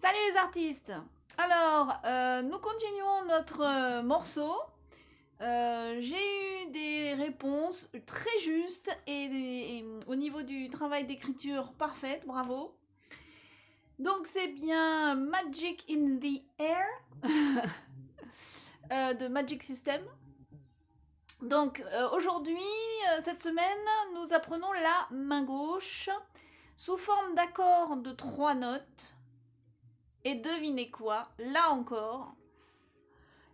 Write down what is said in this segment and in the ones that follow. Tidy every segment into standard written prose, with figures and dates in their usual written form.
Salut les artistes. Alors, nous continuons notre morceau. J'ai eu des réponses très justes et au niveau du travail d'écriture parfaite, bravo. Donc c'est bien Magic in the Air de Magic System. Donc aujourd'hui, cette semaine, nous apprenons la main gauche sous forme d'accords de 3 notes. Et devinez quoi, là encore,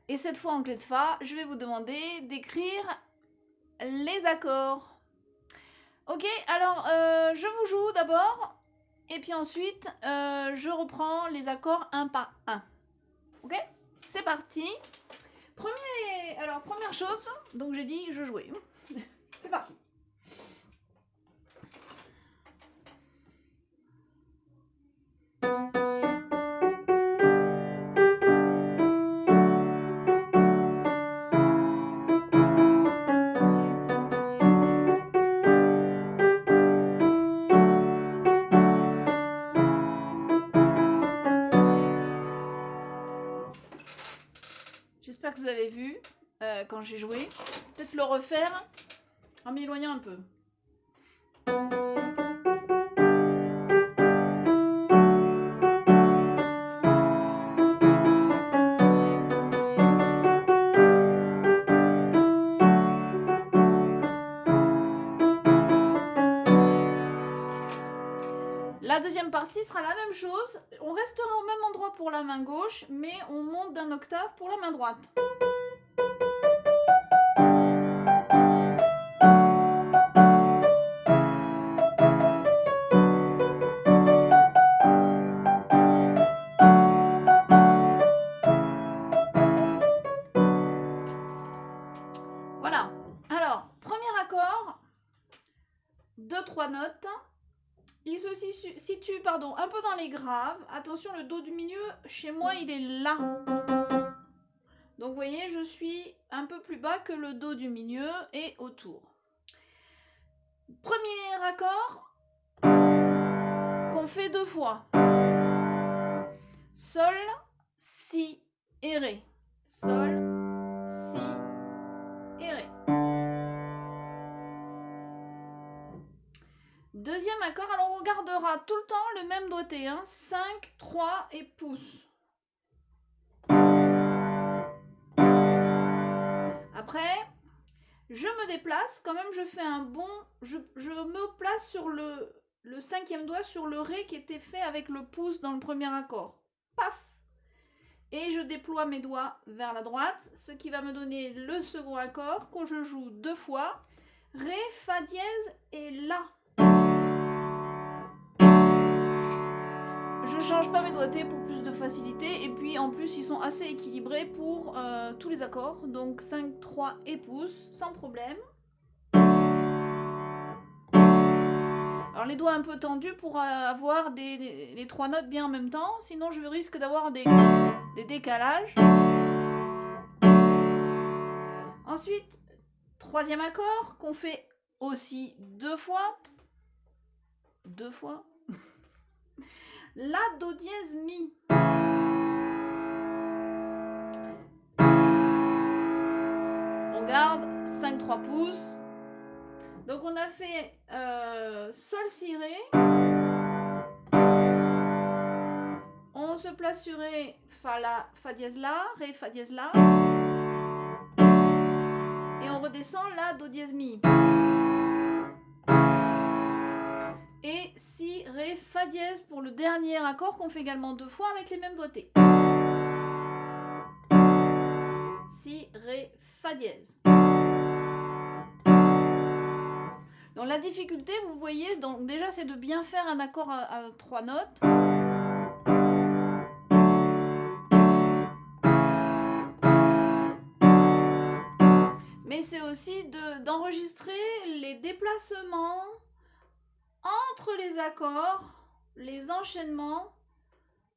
et cette fois en clé de fa, je vais vous demander d'écrire les accords. Ok, alors je vous joue d'abord, et puis ensuite je reprends les accords un par un. Ok, c'est parti. Première chose, donc j'ai dit je jouais. C'est parti. J'espère que vous avez vu quand j'ai joué. Peut-être le refaire en m'éloignant un peu. La deuxième partie sera la même chose. On restera au même endroit pour la main gauche, mais on monte d'un octave pour la main droite. Voilà. Alors, premier accord, 2-3 notes. Il se situe un peu dans les graves. Attention, le do du milieu, chez moi, il est là. Donc, vous voyez, je suis un peu plus bas que le do du milieu et autour. Premier accord qu'on fait 2 fois. Sol, si et ré. Sol, si et ré. Deuxième accord, alors on regardera tout le temps le même doigté, 5, 3 et pouce. Après, je me déplace, quand même je fais un bond, je me place sur le 5e doigt sur le ré qui était fait avec le pouce dans le premier accord. Paf! Et je déploie mes doigts vers la droite, ce qui va me donner le second accord que je joue 2 fois. Ré, fa dièse et la. Je change pas mes doigtés pour plus de facilité, et puis en plus ils sont assez équilibrés pour tous les accords, donc 5, 3 et pouce, sans problème. Alors les doigts un peu tendus pour avoir les 3 notes bien en même temps, sinon je risque d'avoir des décalages. Ensuite, troisième accord qu'on fait aussi 2 fois. 2 fois. La, do dièse, mi. On garde 5, 3 pouces. Donc on a fait sol, si, ré. On se place sur ré, fa, la, fa dièse, la, ré, fa dièse, la. Et on redescend la, do dièse, mi. Et si, ré, fa dièse pour le dernier accord qu'on fait également 2 fois avec les mêmes doigtés. Si, ré, fa dièse. Donc la difficulté, vous voyez, donc déjà c'est de bien faire un accord à 3 notes. Mais c'est aussi d'enregistrer les déplacements entre les accords, les enchaînements,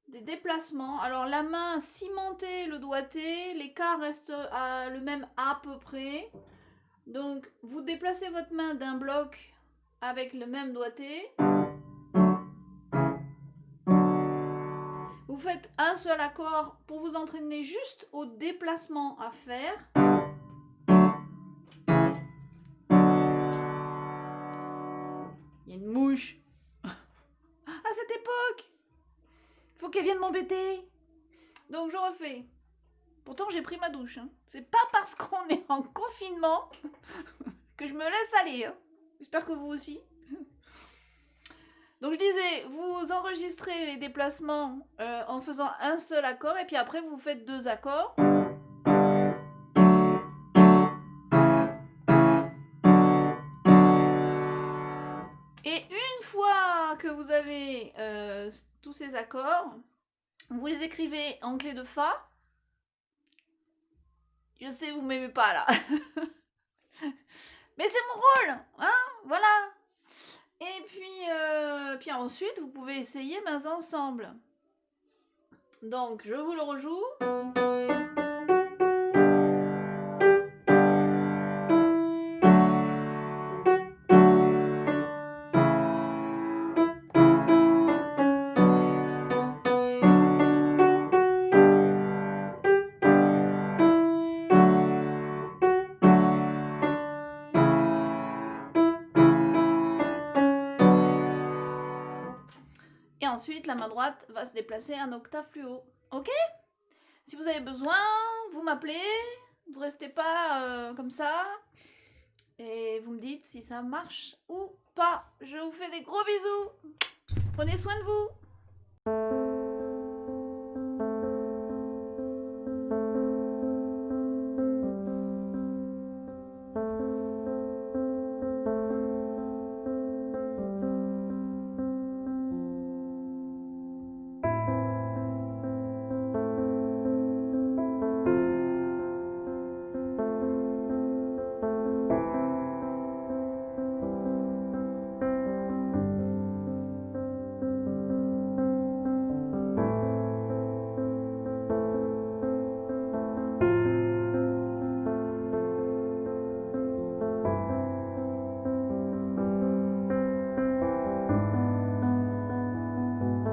des déplacements. Alors la main cimentée, le doigté, l'écart reste à le même à peu près. Donc vous déplacez votre main d'un bloc avec le même doigté. Vous Vous faites un seul accord pour vous entraîner juste au déplacement à faire. Il y a une mouche. À cette époque, faut qu'elle vienne m'embêter. Donc je refais. Pourtant j'ai pris ma douche. Hein. C'est pas parce qu'on est en confinement que je me laisse aller. Hein. J'espère que vous aussi. Donc je disais, vous enregistrez les déplacements en faisant un seul accord et puis après vous faites 2 accords. Et une fois que vous avez tous ces accords, vous les écrivez en clé de Fa. Je sais, vous m'aimez pas là. Mais c'est mon rôle, hein, voilà. Et puis ensuite, vous pouvez essayer mains ensemble. Donc, je vous le rejoue. Et ensuite, la main droite va se déplacer un octave plus haut. Ok? Si vous avez besoin, vous m'appelez. Vous restez pas comme ça. Et vous me dites si ça marche ou pas. Je vous fais des gros bisous. Prenez soin de vous.